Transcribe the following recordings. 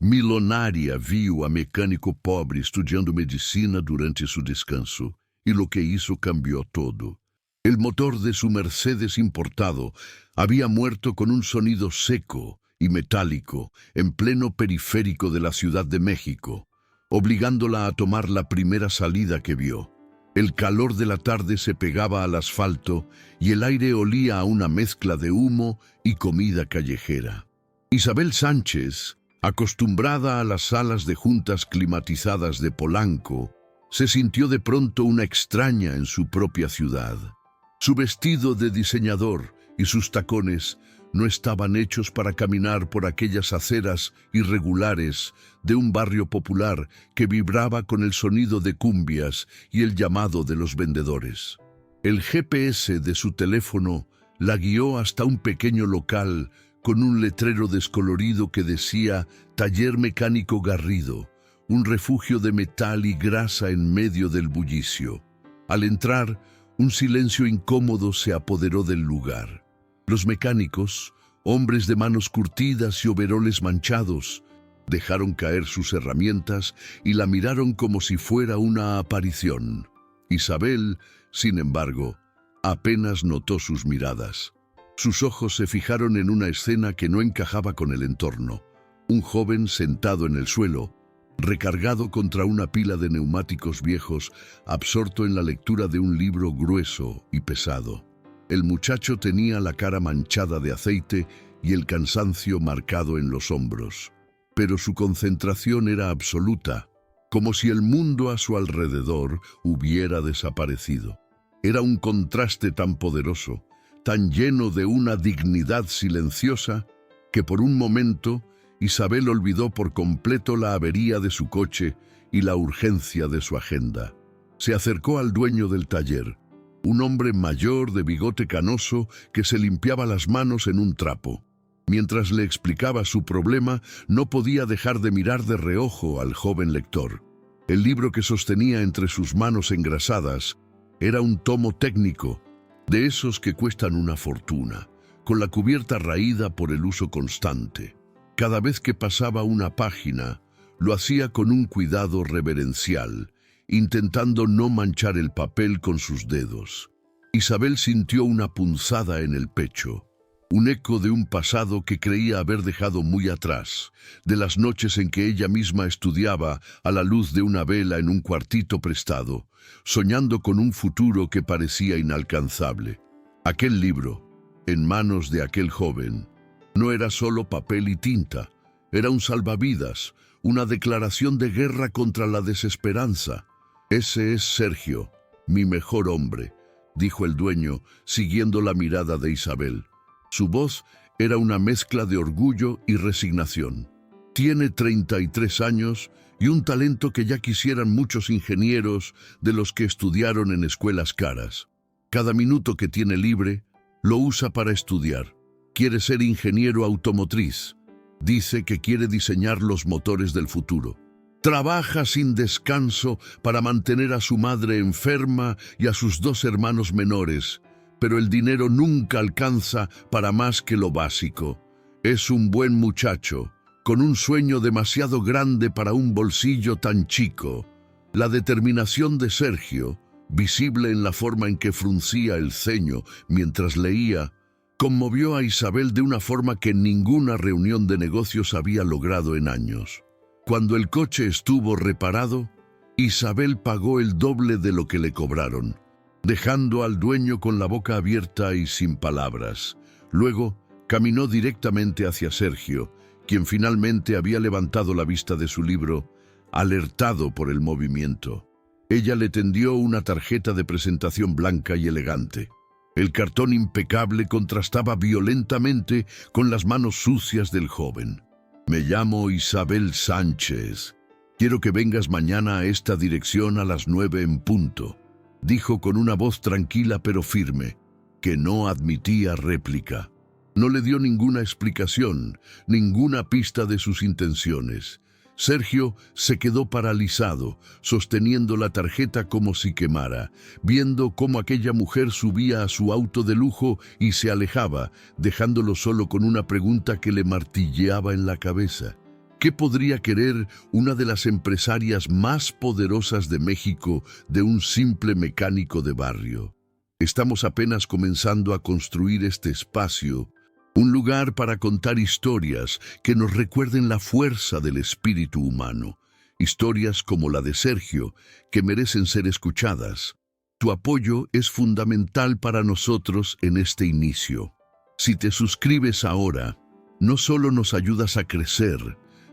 Milionária viu a mecânico pobre estudiando medicina durante su descanso, y lo que hizo cambió todo. El motor de su Mercedes importado había muerto con un sonido seco y metálico en pleno periférico de la Ciudad de México, obligándola a tomar la primera salida que vio. El calor de la tarde se pegaba al asfalto y el aire olía a una mezcla de humo y comida callejera. Isabel Sánchez, acostumbrada a las salas de juntas climatizadas de Polanco, se sintió de pronto una extraña en su propia ciudad. Su vestido de diseñador y sus tacones no estaban hechos para caminar por aquellas aceras irregulares de un barrio popular que vibraba con el sonido de cumbias y el llamado de los vendedores. El GPS de su teléfono la guió hasta un pequeño local con un letrero descolorido que decía Taller Mecánico Garrido, un refugio de metal y grasa en medio del bullicio. Al entrar, un silencio incómodo se apoderó del lugar. Los mecánicos, hombres de manos curtidas y overoles manchados, dejaron caer sus herramientas y la miraron como si fuera una aparición. Isabel, sin embargo, apenas notó sus miradas. Sus ojos se fijaron en una escena que no encajaba con el entorno. Un joven sentado en el suelo, recargado contra una pila de neumáticos viejos, absorto en la lectura de un libro grueso y pesado. El muchacho tenía la cara manchada de aceite y el cansancio marcado en los hombros. Pero su concentración era absoluta, como si el mundo a su alrededor hubiera desaparecido. Era un contraste tan poderoso, tan lleno de una dignidad silenciosa, que por un momento Isabel olvidó por completo la avería de su coche y la urgencia de su agenda. Se acercó al dueño del taller, un hombre mayor de bigote canoso que se limpiaba las manos en un trapo. Mientras le explicaba su problema, no podía dejar de mirar de reojo al joven lector. El libro que sostenía entre sus manos engrasadas era un tomo técnico, de esos que cuestan una fortuna, con la cubierta raída por el uso constante. Cada vez que pasaba una página, lo hacía con un cuidado reverencial, intentando no manchar el papel con sus dedos. Isabel sintió una punzada en el pecho, un eco de un pasado que creía haber dejado muy atrás, de las noches en que ella misma estudiaba a la luz de una vela en un cuartito prestado, soñando con un futuro que parecía inalcanzable. Aquel libro, en manos de aquel joven, no era solo papel y tinta, era un salvavidas, una declaración de guerra contra la desesperanza. «Ese es Sergio, mi mejor hombre», dijo el dueño, siguiendo la mirada de Isabel. Su voz era una mezcla de orgullo y resignación. Tiene 33 años y un talento que ya quisieran muchos ingenieros de los que estudiaron en escuelas caras. Cada minuto que tiene libre, lo usa para estudiar. Quiere ser ingeniero automotriz. Dice que quiere diseñar los motores del futuro. Trabaja sin descanso para mantener a su madre enferma y a sus 2 hermanos menores, pero el dinero nunca alcanza para más que lo básico. Es un buen muchacho, con un sueño demasiado grande para un bolsillo tan chico. La determinación de Sergio, visible en la forma en que fruncía el ceño mientras leía, conmovió a Isabel de una forma que ninguna reunión de negocios había logrado en años. Cuando el coche estuvo reparado, Isabel pagó el doble de lo que le cobraron, dejando al dueño con la boca abierta y sin palabras. Luego, caminó directamente hacia Sergio, quien finalmente había levantado la vista de su libro, alertado por el movimiento. Ella le tendió una tarjeta de presentación blanca y elegante. El cartón impecable contrastaba violentamente con las manos sucias del joven. «Me llamo Isabel Sánchez. Quiero que vengas mañana a esta dirección a las 9 en punto», dijo con una voz tranquila pero firme, que no admitía réplica. No le dio ninguna explicación, ninguna pista de sus intenciones. Sergio se quedó paralizado, sosteniendo la tarjeta como si quemara, viendo cómo aquella mujer subía a su auto de lujo y se alejaba, dejándolo solo con una pregunta que le martilleaba en la cabeza. ¿Qué podría querer una de las empresarias más poderosas de México de un simple mecánico de barrio? Estamos apenas comenzando a construir este espacio, un lugar para contar historias que nos recuerden la fuerza del espíritu humano. Historias como la de Sergio, que merecen ser escuchadas. Tu apoyo es fundamental para nosotros en este inicio. Si te suscribes ahora, no solo nos ayudas a crecer,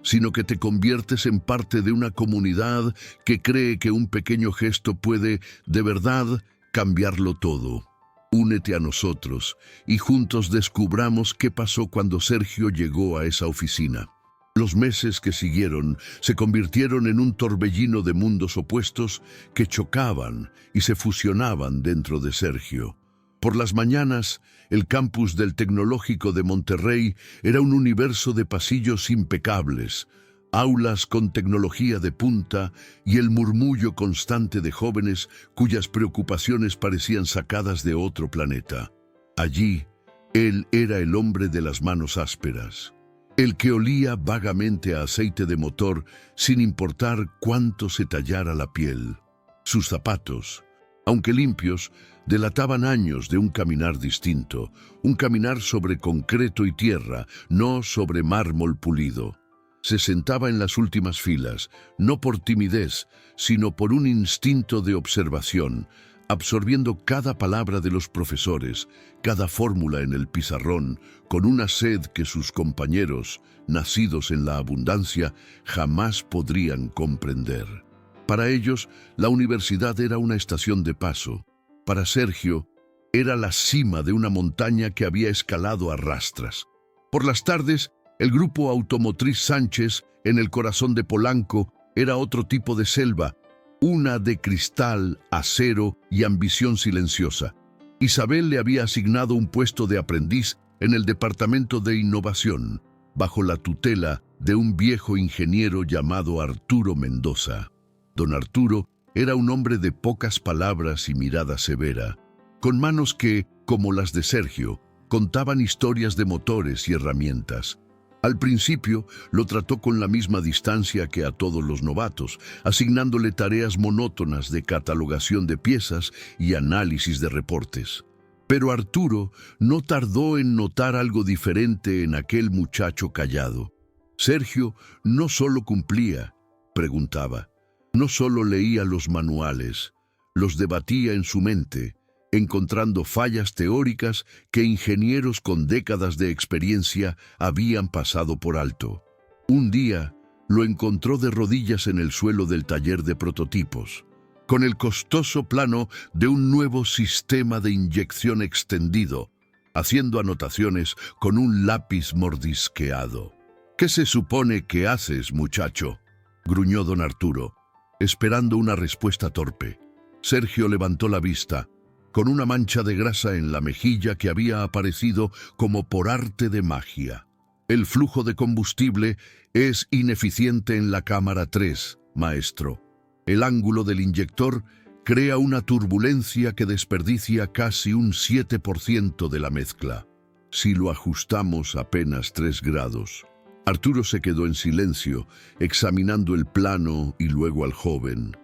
sino que te conviertes en parte de una comunidad que cree que un pequeño gesto puede, de verdad, cambiarlo todo. Únete a nosotros y juntos descubramos qué pasó cuando Sergio llegó a esa oficina. Los meses que siguieron se convirtieron en un torbellino de mundos opuestos que chocaban y se fusionaban dentro de Sergio. Por las mañanas, el campus del Tecnológico de Monterrey era un universo de pasillos impecables, aulas con tecnología de punta y el murmullo constante de jóvenes cuyas preocupaciones parecían sacadas de otro planeta. Allí, él era el hombre de las manos ásperas, el que olía vagamente a aceite de motor sin importar cuánto se tallara la piel. Sus zapatos, aunque limpios, delataban años de un caminar distinto, un caminar sobre concreto y tierra, no sobre mármol pulido. Se sentaba en las últimas filas, no por timidez, sino por un instinto de observación, absorbiendo cada palabra de los profesores, cada fórmula en el pizarrón, con una sed que sus compañeros, nacidos en la abundancia, jamás podrían comprender. Para ellos, la universidad era una estación de paso. Para Sergio, era la cima de una montaña que había escalado a rastras. Por las tardes, el grupo automotriz Sánchez, en el corazón de Polanco, era otro tipo de selva, una de cristal, acero y ambición silenciosa. Isabel le había asignado un puesto de aprendiz en el departamento de innovación, bajo la tutela de un viejo ingeniero llamado Arturo Mendoza. Don Arturo era un hombre de pocas palabras y mirada severa, con manos que, como las de Sergio, contaban historias de motores y herramientas. Al principio lo trató con la misma distancia que a todos los novatos, asignándole tareas monótonas de catalogación de piezas y análisis de reportes. Pero Arturo no tardó en notar algo diferente en aquel muchacho callado. Sergio no solo cumplía, preguntaba. No solo leía los manuales, los debatía en su mente, encontrando fallas teóricas que ingenieros con décadas de experiencia habían pasado por alto. Un día lo encontró de rodillas en el suelo del taller de prototipos, con el costoso plano de un nuevo sistema de inyección extendido, haciendo anotaciones con un lápiz mordisqueado. «¿Qué se supone que haces, muchacho?», gruñó don Arturo, esperando una respuesta torpe. Sergio levantó la vista, con una mancha de grasa en la mejilla que había aparecido como por arte de magia. «El flujo de combustible es ineficiente en la cámara 3, maestro. El ángulo del inyector crea una turbulencia que desperdicia casi un 7% de la mezcla. Si lo ajustamos apenas 3 grados». Arturo se quedó en silencio, examinando el plano y luego al joven.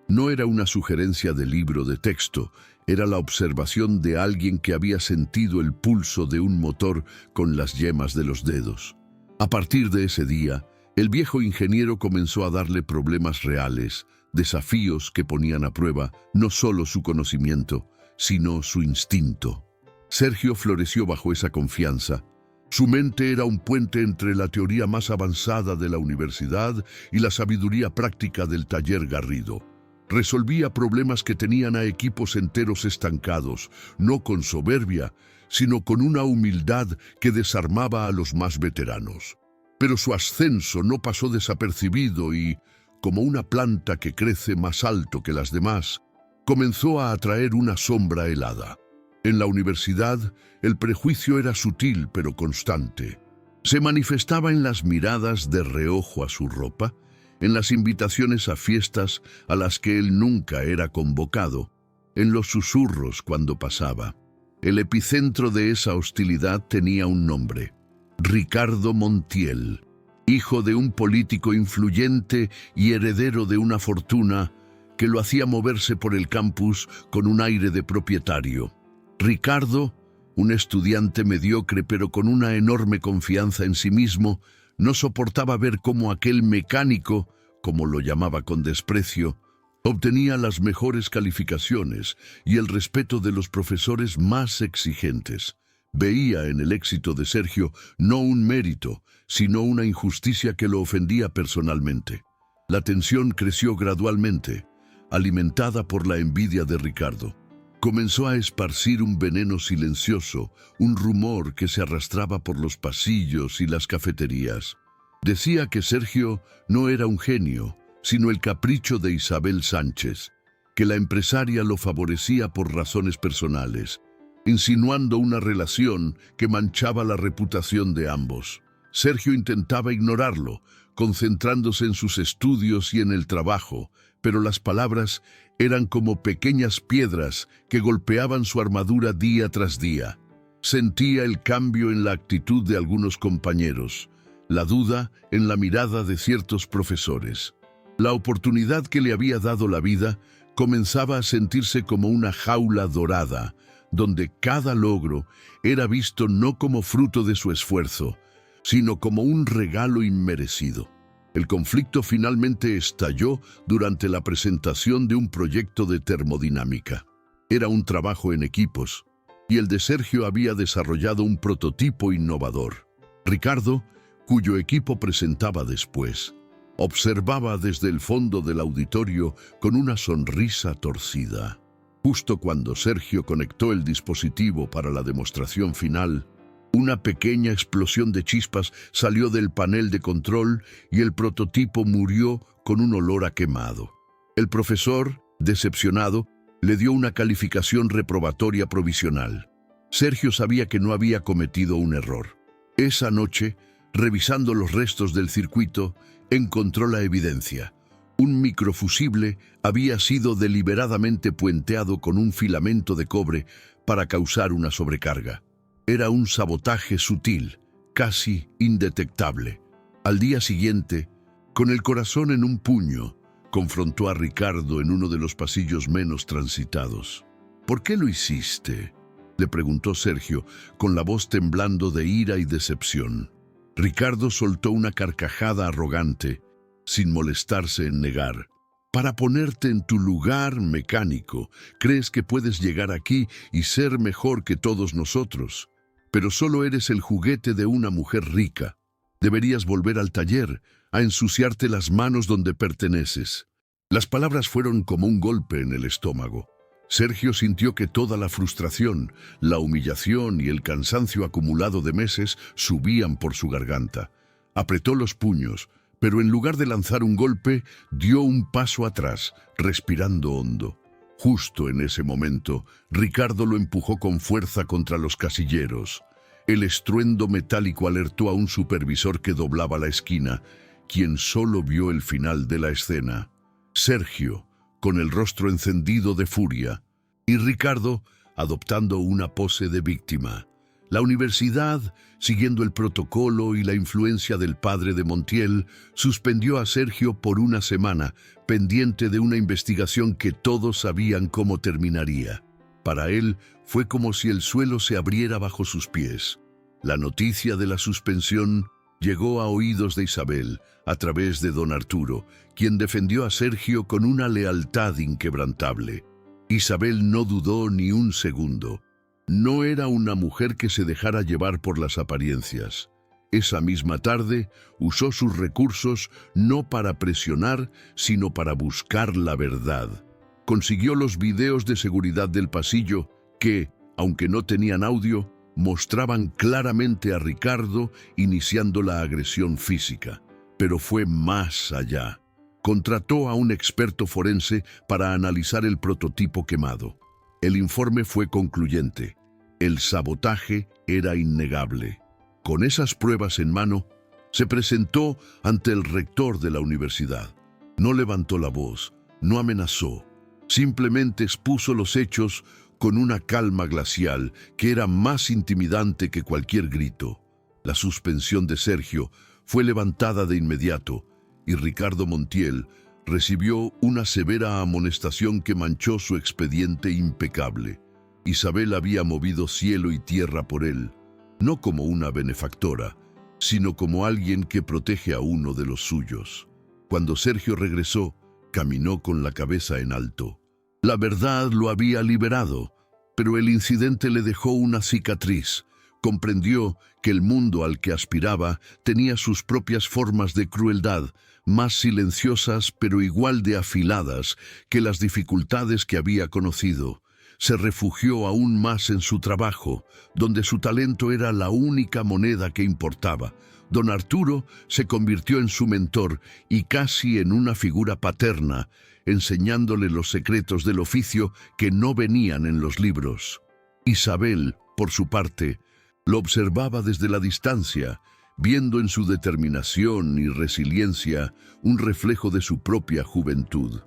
No era una sugerencia de libro de texto, era la observación de alguien que había sentido el pulso de un motor con las yemas de los dedos. A partir de ese día, el viejo ingeniero comenzó a darle problemas reales, desafíos que ponían a prueba no solo su conocimiento, sino su instinto. Sergio floreció bajo esa confianza. Su mente era un puente entre la teoría más avanzada de la universidad y la sabiduría práctica del taller Garrido. Resolvía problemas que tenían a equipos enteros estancados, no con soberbia, sino con una humildad que desarmaba a los más veteranos. Pero su ascenso no pasó desapercibido y, como una planta que crece más alto que las demás, comenzó a atraer una sombra helada. En la universidad, el prejuicio era sutil pero constante. Se manifestaba en las miradas de reojo a su ropa, en las invitaciones a fiestas a las que él nunca era convocado, en los susurros cuando pasaba. El epicentro de esa hostilidad tenía un nombre: Ricardo Montiel. hijo de un político influyente y heredero de una fortuna que lo hacía moverse por el campus con un aire de propietario. Ricardo, un estudiante mediocre pero con una enorme confianza en sí mismo, no soportaba ver cómo aquel mecánico, como lo llamaba con desprecio, obtenía las mejores calificaciones y el respeto de los profesores más exigentes. Veía en el éxito de Sergio no un mérito, sino una injusticia que lo ofendía personalmente. La tensión creció gradualmente, alimentada por la envidia de Ricardo. Comenzó a esparcir un veneno silencioso, un rumor que se arrastraba por los pasillos y las cafeterías. Decía que Sergio no era un genio, sino el capricho de Isabel Sánchez, que la empresaria lo favorecía por razones personales, insinuando una relación que manchaba la reputación de ambos. Sergio intentaba ignorarlo, concentrándose en sus estudios y en el trabajo, pero las palabras eran como pequeñas piedras que golpeaban su armadura día tras día. Sentía el cambio en la actitud de algunos compañeros, la duda en la mirada de ciertos profesores. La oportunidad que le había dado la vida comenzaba a sentirse como una jaula dorada, donde cada logro era visto no como fruto de su esfuerzo, sino como un regalo inmerecido. El conflicto finalmente estalló durante la presentación de un proyecto de termodinámica. Era un trabajo en equipos, y el de Sergio había desarrollado un prototipo innovador. Ricardo, cuyo equipo presentaba después, observaba desde el fondo del auditorio con una sonrisa torcida. Justo cuando Sergio conectó el dispositivo para la demostración final, una pequeña explosión de chispas salió del panel de control y el prototipo murió con un olor a quemado. El profesor, decepcionado, le dio una calificación reprobatoria provisional. Sergio sabía que no había cometido un error. Esa noche, revisando los restos del circuito, encontró la evidencia. Un microfusible había sido deliberadamente puenteado con un filamento de cobre para causar una sobrecarga. Era un sabotaje sutil, casi indetectable. Al día siguiente, con el corazón en un puño, confrontó a Ricardo en uno de los pasillos menos transitados. «¿Por qué lo hiciste?», le preguntó Sergio, con la voz temblando de ira y decepción. Ricardo soltó una carcajada arrogante, sin molestarse en negar. «Para ponerte en tu lugar, mecánico, crees que puedes llegar aquí y ser mejor que todos nosotros. Pero solo eres el juguete de una mujer rica. Deberías volver al taller, a ensuciarte las manos donde perteneces». Las palabras fueron como un golpe en el estómago. Sergio sintió que toda la frustración, la humillación y el cansancio acumulado de meses subían por su garganta. Apretó los puños, pero en lugar de lanzar un golpe, dio un paso atrás, respirando hondo. Justo en ese momento, Ricardo lo empujó con fuerza contra los casilleros. El estruendo metálico alertó a un supervisor que doblaba la esquina, quien solo vio el final de la escena. Sergio, con el rostro encendido de furia, y Ricardo, adoptando una pose de víctima. La universidad, siguiendo el protocolo y la influencia del padre de Montiel, suspendió a Sergio por una semana, pendiente de una investigación que todos sabían cómo terminaría. Para él, fue como si el suelo se abriera bajo sus pies. La noticia de la suspensión llegó a oídos de Isabel, a través de don Arturo, quien defendió a Sergio con una lealtad inquebrantable. Isabel no dudó ni un segundo. No era una mujer que se dejara llevar por las apariencias. Esa misma tarde usó sus recursos no para presionar, sino para buscar la verdad. Consiguió los videos de seguridad del pasillo que, aunque no tenían audio, mostraban claramente a Ricardo iniciando la agresión física. Pero fue más allá. Contrató a un experto forense para analizar el prototipo quemado. El informe fue concluyente. El sabotaje era innegable. Con esas pruebas en mano, se presentó ante el rector de la universidad. No levantó la voz, no amenazó. Simplemente expuso los hechos con una calma glacial que era más intimidante que cualquier grito. La suspensión de Sergio fue levantada de inmediato y Ricardo Montiel recibió una severa amonestación que manchó su expediente impecable. Isabel había movido cielo y tierra por él, no como una benefactora, sino como alguien que protege a uno de los suyos. Cuando Sergio regresó, caminó con la cabeza en alto. La verdad lo había liberado, pero el incidente le dejó una cicatriz. Comprendió que el mundo al que aspiraba tenía sus propias formas de crueldad, más silenciosas pero igual de afiladas que las dificultades que había conocido. Se refugió aún más en su trabajo, donde su talento era la única moneda que importaba. Don Arturo se convirtió en su mentor y casi en una figura paterna, enseñándole los secretos del oficio que no venían en los libros. Isabel, por su parte, lo observaba desde la distancia, viendo en su determinación y resiliencia un reflejo de su propia juventud.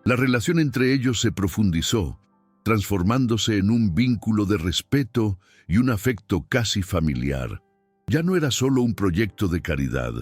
La relación entre ellos se profundizó, transformándose en un vínculo de respeto y un afecto casi familiar. Ya no era solo un proyecto de caridad,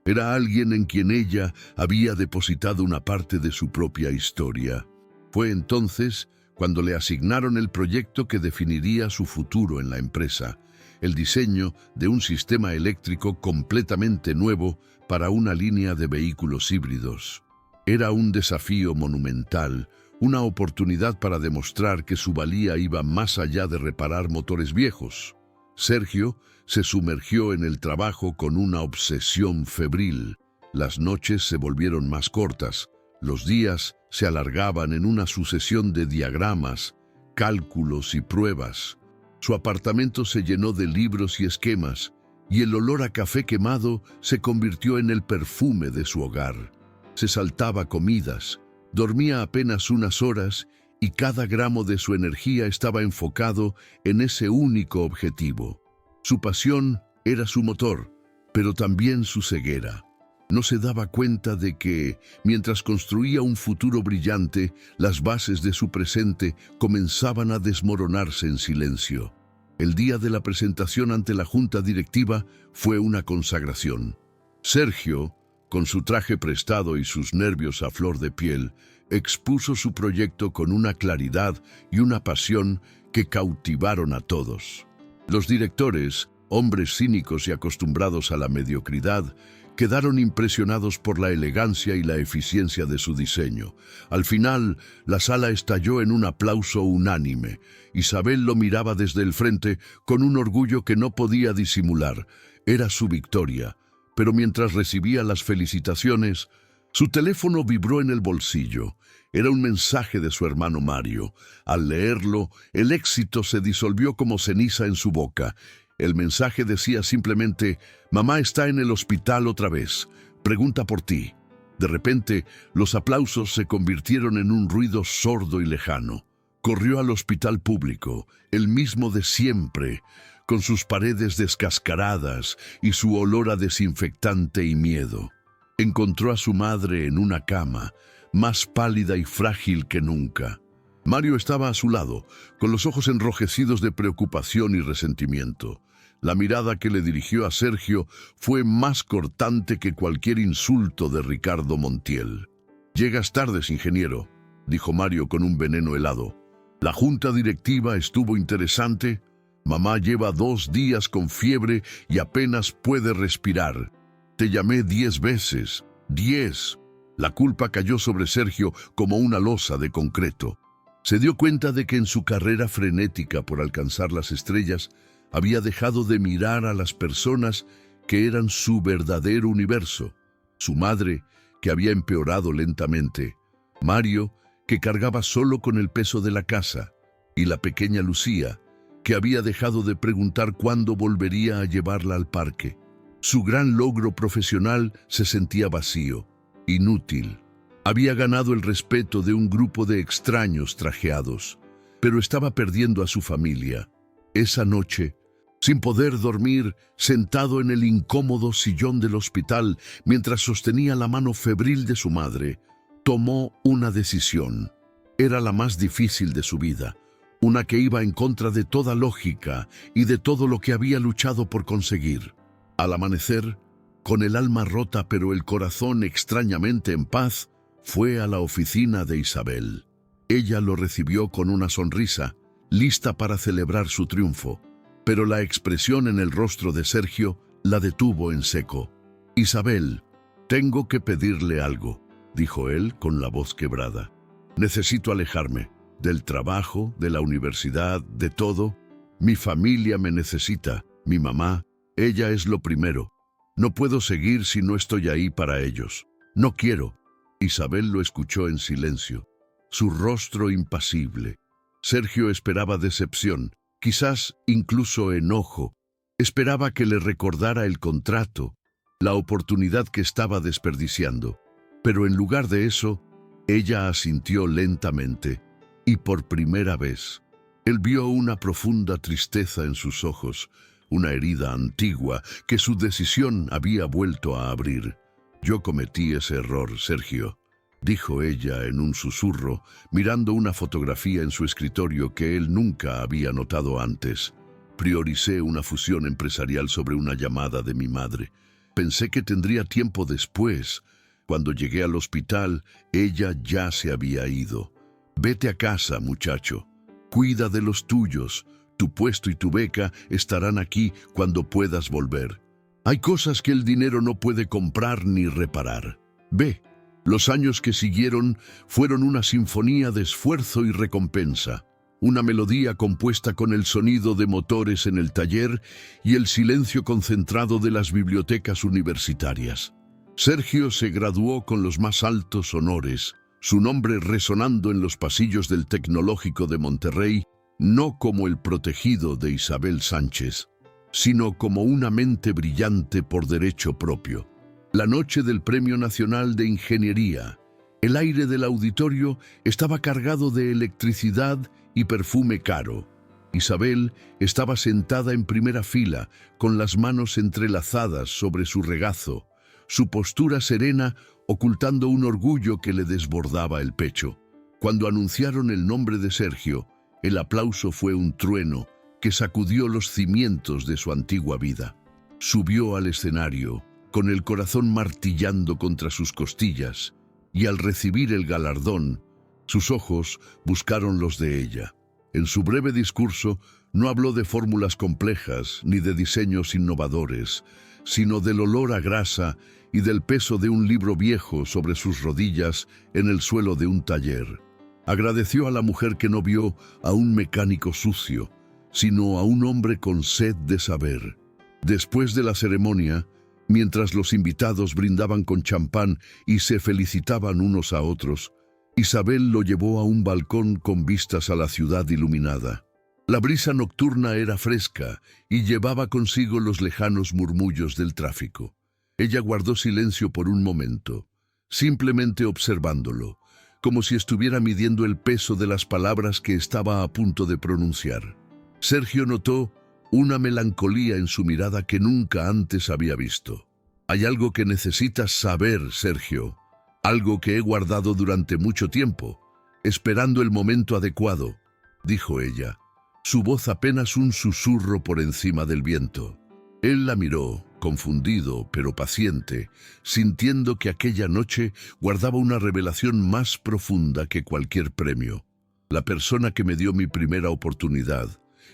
era alguien en quien ella había depositado una parte de su propia historia. Fue entonces cuando le asignaron el proyecto que definiría su futuro en la empresa, el diseño de un sistema eléctrico completamente nuevo para una línea de vehículos híbridos. Era un desafío monumental, una oportunidad para demostrar que su valía iba más allá de reparar motores viejos. Sergio se sumergió en el trabajo con una obsesión febril. Las noches se volvieron más cortas, los días se alargaban en una sucesión de diagramas, cálculos y pruebas. Su apartamento se llenó de libros y esquemas, y el olor a café quemado se convirtió en el perfume de su hogar. Se saltaba comidas, dormía apenas unas horas y cada gramo de su energía estaba enfocado en ese único objetivo. Su pasión era su motor, pero también su ceguera. No se daba cuenta de que, mientras construía un futuro brillante, las bases de su presente comenzaban a desmoronarse en silencio. El día de la presentación ante la junta directiva fue una consagración. Sergio, con su traje prestado y sus nervios a flor de piel, expuso su proyecto con una claridad y una pasión que cautivaron a todos. Los directores, hombres cínicos y acostumbrados a la mediocridad, quedaron impresionados por la elegancia y la eficiencia de su diseño. Al final, la sala estalló en un aplauso unánime. Isabel lo miraba desde el frente con un orgullo que no podía disimular. Era su victoria. Pero mientras recibía las felicitaciones, su teléfono vibró en el bolsillo. Era un mensaje de su hermano Mario. Al leerlo, el éxito se disolvió como ceniza en su boca. El mensaje decía simplemente: «Mamá está en el hospital otra vez. Pregunta por ti». De repente, los aplausos se convirtieron en un ruido sordo y lejano. Corrió al hospital público, el mismo de siempre, con sus paredes descascaradas y su olor a desinfectante y miedo. Encontró a su madre en una cama, más pálida y frágil que nunca. Mario estaba a su lado, con los ojos enrojecidos de preocupación y resentimiento. La mirada que le dirigió a Sergio fue más cortante que cualquier insulto de Ricardo Montiel. «Llegas tarde, ingeniero», dijo Mario con un veneno helado. «La junta directiva estuvo interesante. Mamá lleva 2 días con fiebre y apenas puede respirar. Te llamé 10 veces. 10. La culpa cayó sobre Sergio como una losa de concreto. Se dio cuenta de que en su carrera frenética por alcanzar las estrellas, había dejado de mirar a las personas que eran su verdadero universo. Su madre, que había empeorado lentamente. Mario, que cargaba solo con el peso de la casa. Y la pequeña Lucía, que había dejado de preguntar cuándo volvería a llevarla al parque. Su gran logro profesional se sentía vacío, inútil. Había ganado el respeto de un grupo de extraños trajeados, pero estaba perdiendo a su familia. Esa noche, sin poder dormir, sentado en el incómodo sillón del hospital, mientras sostenía la mano febril de su madre, tomó una decisión. Era la más difícil de su vida, una que iba en contra de toda lógica y de todo lo que había luchado por conseguir. Al amanecer, Con el alma rota pero el corazón extrañamente en paz, fue a la oficina de Isabel. Ella lo recibió con una sonrisa, lista para celebrar su triunfo, pero la expresión en el rostro de Sergio la detuvo en seco. «Isabel, tengo que pedirle algo», dijo él con la voz quebrada. «Necesito alejarme, del trabajo, de la universidad, de todo. Mi familia me necesita, mi mamá, ella es lo primero. No puedo seguir si no estoy ahí para ellos. No quiero». Isabel lo escuchó en silencio, su rostro impasible. Sergio esperaba decepción, quizás incluso enojo. Esperaba que le recordara el contrato, la oportunidad que estaba desperdiciando. Pero en lugar de eso, ella asintió lentamente, y por primera vez, él vio una profunda tristeza en sus ojos, una herida antigua que su decisión había vuelto a abrir. «Yo cometí ese error, Sergio», dijo ella en un susurro, mirando una fotografía en su escritorio que él nunca había notado antes. «Prioricé una fusión empresarial sobre una llamada de mi madre. Pensé que tendría tiempo después. Cuando llegué al hospital, ella ya se había ido. Vete a casa, muchacho. Cuida de los tuyos. Tu puesto y tu beca estarán aquí cuando puedas volver. Hay cosas que el dinero no puede comprar ni reparar. Ve». Los años que siguieron fueron una sinfonía de esfuerzo y recompensa, una melodía compuesta con el sonido de motores en el taller y el silencio concentrado de las bibliotecas universitarias. Sergio se graduó con los más altos honores, su nombre resonando en los pasillos del Tecnológico de Monterrey, no como el protegido de Isabel Sánchez, sino como una mente brillante por derecho propio. La noche del Premio Nacional de Ingeniería, el aire del auditorio estaba cargado de electricidad y perfume caro. Isabel estaba sentada en primera fila, con las manos entrelazadas sobre su regazo, su postura serena ocultando un orgullo que le desbordaba el pecho. Cuando anunciaron el nombre de Sergio, el aplauso fue un trueno que sacudió los cimientos de su antigua vida. Subió al escenario, con el corazón martillando contra sus costillas, y al recibir el galardón, sus ojos buscaron los de ella. En su breve discurso no habló de fórmulas complejas ni de diseños innovadores, sino del olor a grasa y del peso de un libro viejo sobre sus rodillas en el suelo de un taller. Agradeció a la mujer que no vio a un mecánico sucio, sino a un hombre con sed de saber. Después de la ceremonia, mientras los invitados brindaban con champán y se felicitaban unos a otros, Isabel lo llevó a un balcón con vistas a la ciudad iluminada. La brisa nocturna era fresca y llevaba consigo los lejanos murmullos del tráfico. Ella guardó silencio por un momento, simplemente observándolo, como si estuviera midiendo el peso de las palabras que estaba a punto de pronunciar. Sergio notó una melancolía en su mirada que nunca antes había visto. «Hay algo que necesitas saber, Sergio, algo que he guardado durante mucho tiempo, esperando el momento adecuado», dijo ella, su voz apenas un susurro por encima del viento. Él la miró, confundido pero paciente, sintiendo que aquella noche guardaba una revelación más profunda que cualquier premio. «La persona que me dio mi primera oportunidad,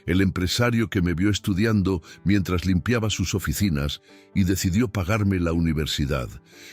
el empresario que me vio estudiando mientras limpiaba sus oficinas y decidió pagarme la universidad,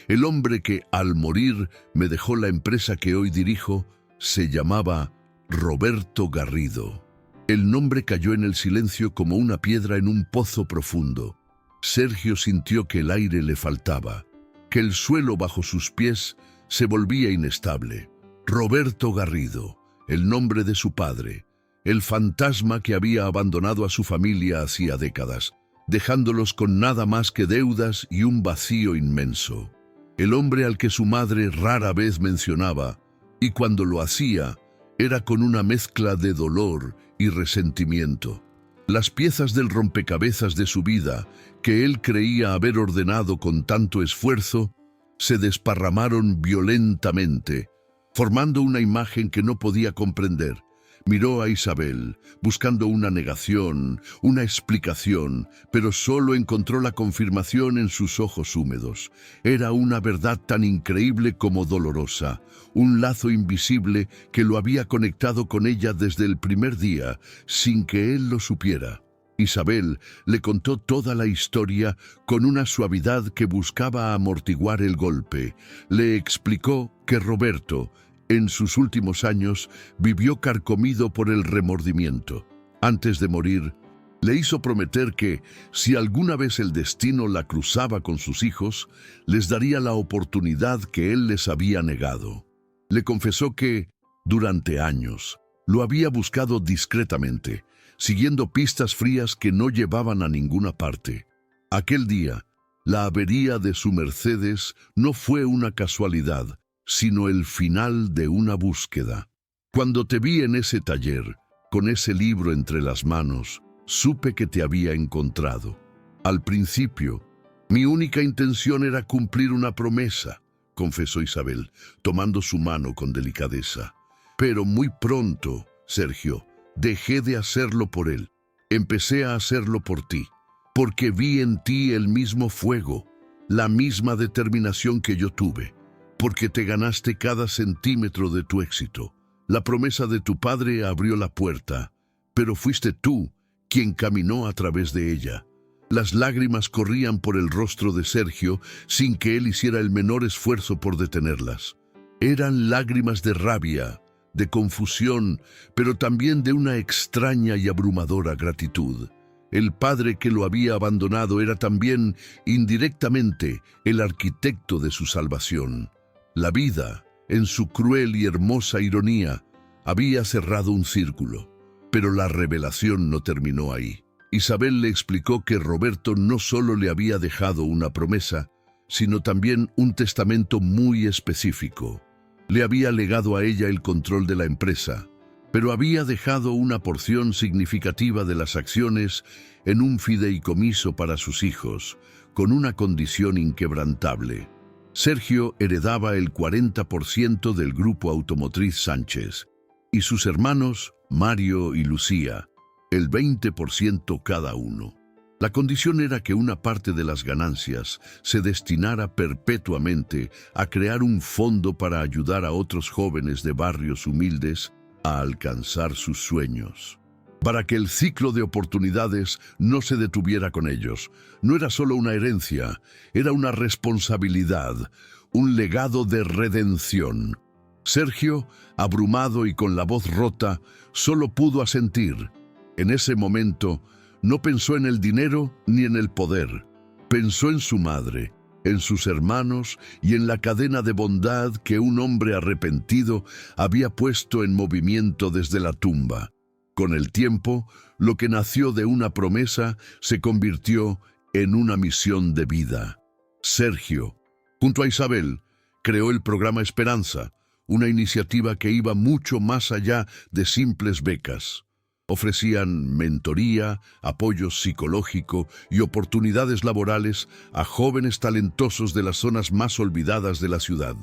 el hombre que, al morir, me dejó la empresa que hoy dirijo, se llamaba Roberto Garrido». El nombre cayó en el silencio como una piedra en un pozo profundo. Sergio sintió que el aire le faltaba, que el suelo bajo sus pies se volvía inestable. Roberto Garrido, el nombre de su padre, el fantasma que había abandonado a su familia hacía décadas, dejándolos con nada más que deudas y un vacío inmenso. El hombre al que su madre rara vez mencionaba, y cuando lo hacía, era con una mezcla de dolor y resentimiento. Las piezas del rompecabezas de su vida, que él creía haber ordenado con tanto esfuerzo, se desparramaron violentamente, formando una imagen que no podía comprender, Miró a Isabel, buscando una negación, una explicación, pero solo encontró la confirmación en sus ojos húmedos. Era una verdad tan increíble como dolorosa, un lazo invisible que lo había conectado con ella desde el primer día, sin que él lo supiera. Isabel le contó toda la historia con una suavidad que buscaba amortiguar el golpe. Le explicó que Roberto, en sus últimos años, vivió carcomido por el remordimiento. Antes de morir, le hizo prometer que, si alguna vez el destino la cruzaba con sus hijos, les daría la oportunidad que él les había negado. Le confesó que, durante años, lo había buscado discretamente, siguiendo pistas frías que no llevaban a ninguna parte. Aquel día, la avería de su Mercedes no fue una casualidad, sino el final de una búsqueda. Cuando te vi en ese taller, con ese libro entre las manos, supe que te había encontrado. Al principio, mi única intención era cumplir una promesa, confesó Isabel, tomando su mano con delicadeza. Pero muy pronto, Sergio, dejé de hacerlo por él. Empecé a hacerlo por ti, porque vi en ti el mismo fuego, la misma determinación que yo tuve. Porque te ganaste cada centímetro de tu éxito. La promesa de tu padre abrió la puerta, pero fuiste tú quien caminó a través de ella. Las lágrimas corrían por el rostro de Sergio sin que él hiciera el menor esfuerzo por detenerlas. Eran lágrimas de rabia, de confusión, pero también de una extraña y abrumadora gratitud. El padre que lo había abandonado era también, indirectamente, el arquitecto de su salvación. La vida, en su cruel y hermosa ironía, había cerrado un círculo, pero la revelación no terminó ahí. Isabel le explicó que Roberto no solo le había dejado una promesa, sino también un testamento muy específico. Le había legado a ella el control de la empresa, pero había dejado una porción significativa de las acciones en un fideicomiso para sus hijos, con una condición inquebrantable. Sergio heredaba el 40% del grupo automotriz Sánchez y sus hermanos, Mario y Lucía, el 20% cada uno. La condición era que una parte de las ganancias se destinara perpetuamente a crear un fondo para ayudar a otros jóvenes de barrios humildes a alcanzar sus sueños. Para que el ciclo de oportunidades no se detuviera con ellos. No era solo una herencia, era una responsabilidad, un legado de redención. Sergio, abrumado y con la voz rota, solo pudo asentir. En ese momento, no pensó en el dinero ni en el poder. Pensó en su madre, en sus hermanos y en la cadena de bondad que un hombre arrepentido había puesto en movimiento desde la tumba. Con el tiempo, lo que nació de una promesa se convirtió en una misión de vida. Sergio, junto a Isabel, creó el programa Esperanza, una iniciativa que iba mucho más allá de simples becas. Ofrecían mentoría, apoyo psicológico y oportunidades laborales a jóvenes talentosos de las zonas más olvidadas de la ciudad.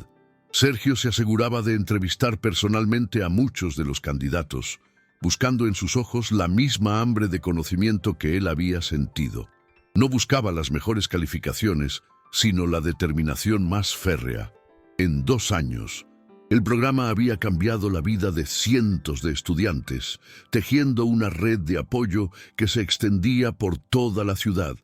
Sergio se aseguraba de entrevistar personalmente a muchos de los candidatos, buscando en sus ojos la misma hambre de conocimiento que él había sentido. No buscaba las mejores calificaciones, sino la determinación más férrea. En 2 años, el programa había cambiado la vida de cientos de estudiantes, tejiendo una red de apoyo que se extendía por toda la ciudad.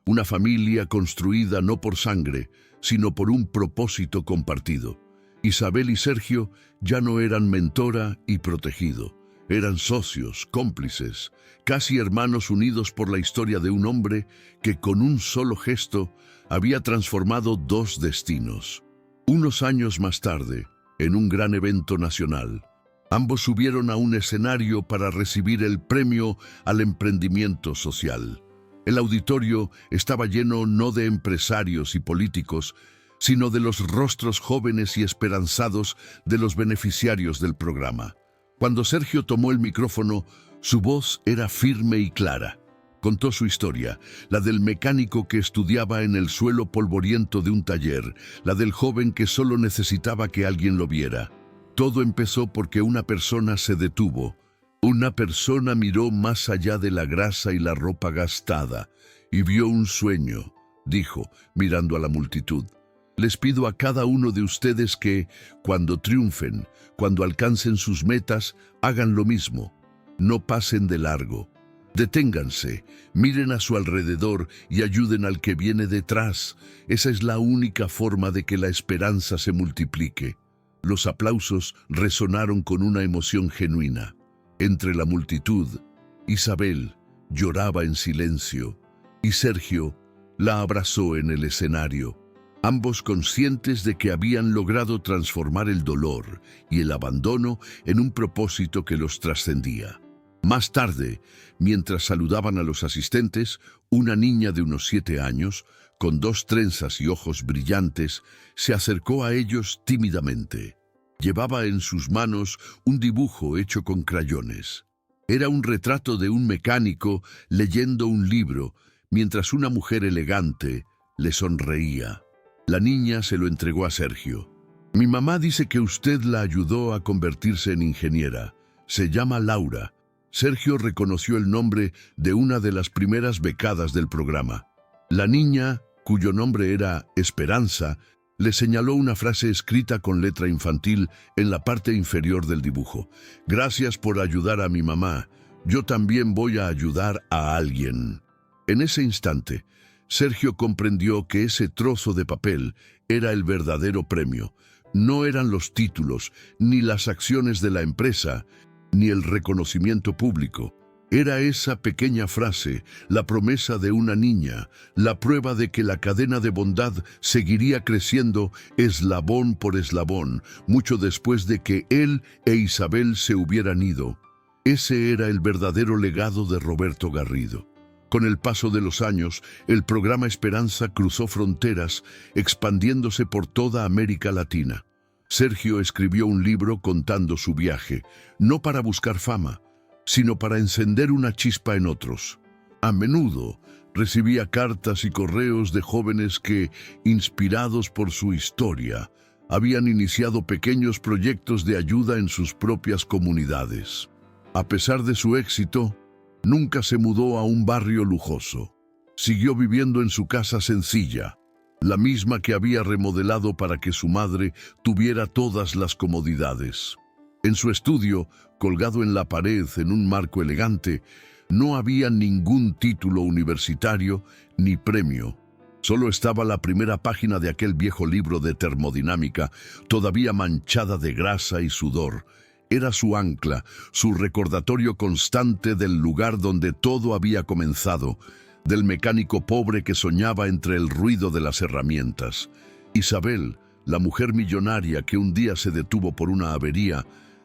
Una familia construida no por sangre, sino por un propósito compartido. Isabel y Sergio ya no eran mentora y protegido. Eran socios, cómplices, casi hermanos unidos por la historia de un hombre que con un solo gesto había transformado 2 destinos. Unos años más tarde, en un gran evento nacional, ambos subieron a un escenario para recibir el premio al emprendimiento social. El auditorio estaba lleno no de empresarios y políticos, sino de los rostros jóvenes y esperanzados de los beneficiarios del programa. Cuando Sergio tomó el micrófono, su voz era firme y clara. Contó su historia, la del mecánico que estudiaba en el suelo polvoriento de un taller, la del joven que solo necesitaba que alguien lo viera. Todo empezó porque una persona se detuvo, Una persona miró más allá de la grasa y la ropa gastada y vio un sueño, dijo, mirando a la multitud. Les pido a cada uno de ustedes que, cuando triunfen, cuando alcancen sus metas, hagan lo mismo. No pasen de largo. Deténganse, miren a su alrededor y ayuden al que viene detrás. Esa es la única forma de que la esperanza se multiplique. Los aplausos resonaron con una emoción genuina. Entre la multitud, Isabel lloraba en silencio y Sergio la abrazó en el escenario, ambos conscientes de que habían logrado transformar el dolor y el abandono en un propósito que los trascendía. Más tarde, mientras saludaban a los asistentes, una niña de unos 7 años, con 2 trenzas y ojos brillantes, se acercó a ellos tímidamente. Llevaba en sus manos un dibujo hecho con crayones. Era un retrato de un mecánico leyendo un libro, mientras una mujer elegante le sonreía. La niña se lo entregó a Sergio. Mi mamá dice que usted la ayudó a convertirse en ingeniera. Se llama Laura. Sergio reconoció el nombre de una de las primeras becadas del programa. La niña, cuyo nombre era Esperanza, le señaló una frase escrita con letra infantil en la parte inferior del dibujo. Gracias por ayudar a mi mamá. Yo también voy a ayudar a alguien. En ese instante, Sergio comprendió que ese trozo de papel era el verdadero premio. No eran los títulos, ni las acciones de la empresa, ni el reconocimiento público. Era esa pequeña frase, la promesa de una niña, la prueba de que la cadena de bondad seguiría creciendo eslabón por eslabón, mucho después de que él e Isabel se hubieran ido. Ese era el verdadero legado de Roberto Garrido. Con el paso de los años, el programa Esperanza cruzó fronteras, expandiéndose por toda América Latina. Sergio escribió un libro contando su viaje, no para buscar fama, sino para encender una chispa en otros. A menudo recibía cartas y correos de jóvenes que, inspirados por su historia, habían iniciado pequeños proyectos de ayuda en sus propias comunidades. A pesar de su éxito, nunca se mudó a un barrio lujoso. Siguió viviendo en su casa sencilla, la misma que había remodelado para que su madre tuviera todas las comodidades. En su estudio, colgado en la pared en un marco elegante, no había ningún título universitario ni premio. Solo estaba la primera página de aquel viejo libro de termodinámica, todavía manchada de grasa y sudor. Era su ancla, su recordatorio constante del lugar donde todo había comenzado, del mecánico pobre que soñaba entre el ruido de las herramientas. Isabel, la mujer millonaria que un día se detuvo por una avería,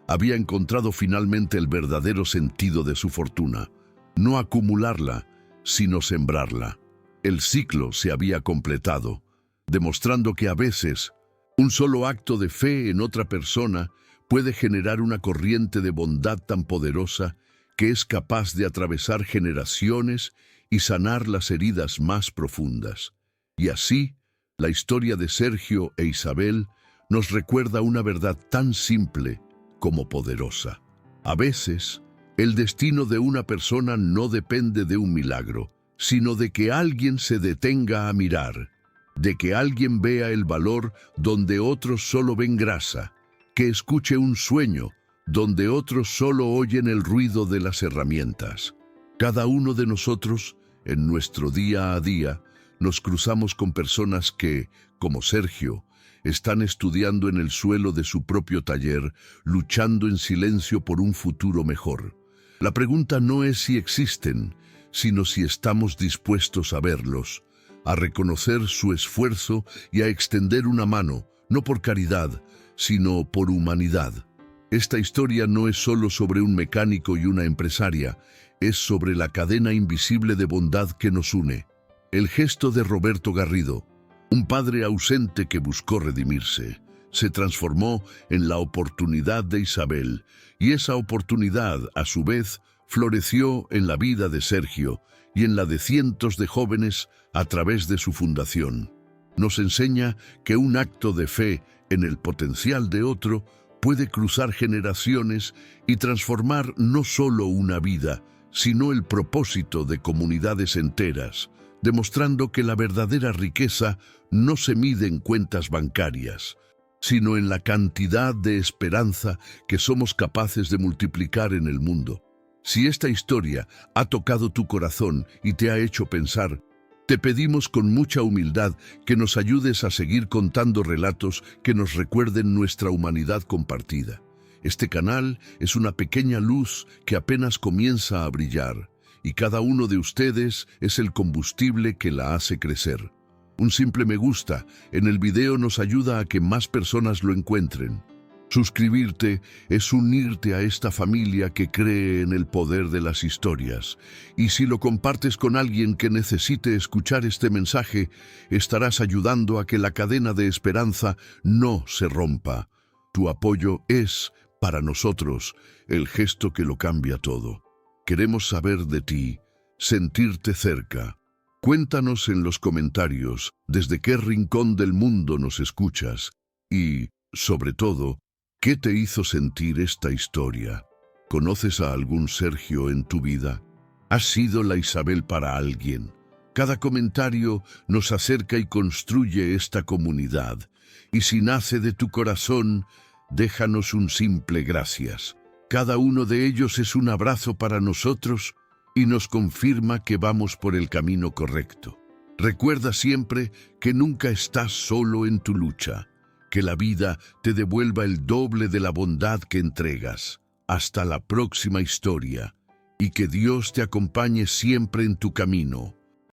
había encontrado finalmente el verdadero sentido de su fortuna. No acumularla, sino sembrarla. El ciclo se había completado, demostrando que a veces un solo acto de fe en otra persona puede generar una corriente de bondad tan poderosa que es capaz de atravesar generaciones y sanar las heridas más profundas. Y así, la historia de Sergio e Isabel nos recuerda una verdad tan simple como poderosa. A veces, el destino de una persona no depende de un milagro, sino de que alguien se detenga a mirar, de que alguien vea el valor donde otros solo ven grasa, que escuche un sueño donde otros solo oyen el ruido de las herramientas. Cada uno de nosotros, en nuestro día a día, nos cruzamos con personas que, como Sergio, están estudiando en el suelo de su propio taller, luchando en silencio por un futuro mejor. La pregunta no es si existen, sino si estamos dispuestos a verlos, a reconocer su esfuerzo y a extender una mano, no por caridad, sino por humanidad. Esta historia no es solo sobre un mecánico y una empresaria, es sobre la cadena invisible de bondad que nos une. El gesto de Roberto Garrido, un padre ausente que buscó redimirse, se transformó en la oportunidad de Isabel, y esa oportunidad, a su vez, floreció en la vida de Sergio y en la de cientos de jóvenes a través de su fundación. Nos enseña que un acto de fe en el potencial de otro puede cruzar generaciones y transformar no solo una vida, sino el propósito de comunidades enteras, demostrando que la verdadera riqueza no se mide en cuentas bancarias, sino en la cantidad de esperanza que somos capaces de multiplicar en el mundo. Si esta historia ha tocado tu corazón y te ha hecho pensar, te pedimos con mucha humildad que nos ayudes a seguir contando relatos que nos recuerden nuestra humanidad compartida. Este canal es una pequeña luz que apenas comienza a brillar, y cada uno de ustedes es el combustible que la hace crecer. Un simple me gusta en el video nos ayuda a que más personas lo encuentren. Suscribirte es unirte a esta familia que cree en el poder de las historias. Y si lo compartes con alguien que necesite escuchar este mensaje, estarás ayudando a que la cadena de esperanza no se rompa. Tu apoyo es, para nosotros, el gesto que lo cambia todo. Queremos saber de ti, sentirte cerca. Cuéntanos en los comentarios desde qué rincón del mundo nos escuchas y, sobre todo, ¿qué te hizo sentir esta historia? ¿Conoces a algún Sergio en tu vida? ¿Has sido la Isabel para alguien? Cada comentario nos acerca y construye esta comunidad. Y si nace de tu corazón, déjanos un simple gracias. Cada uno de ellos es un abrazo para nosotros y nos confirma que vamos por el camino correcto. Recuerda siempre que nunca estás solo en tu lucha. Que la vida te devuelva el doble de la bondad que entregas. Hasta la próxima historia, y que Dios te acompañe siempre en tu camino.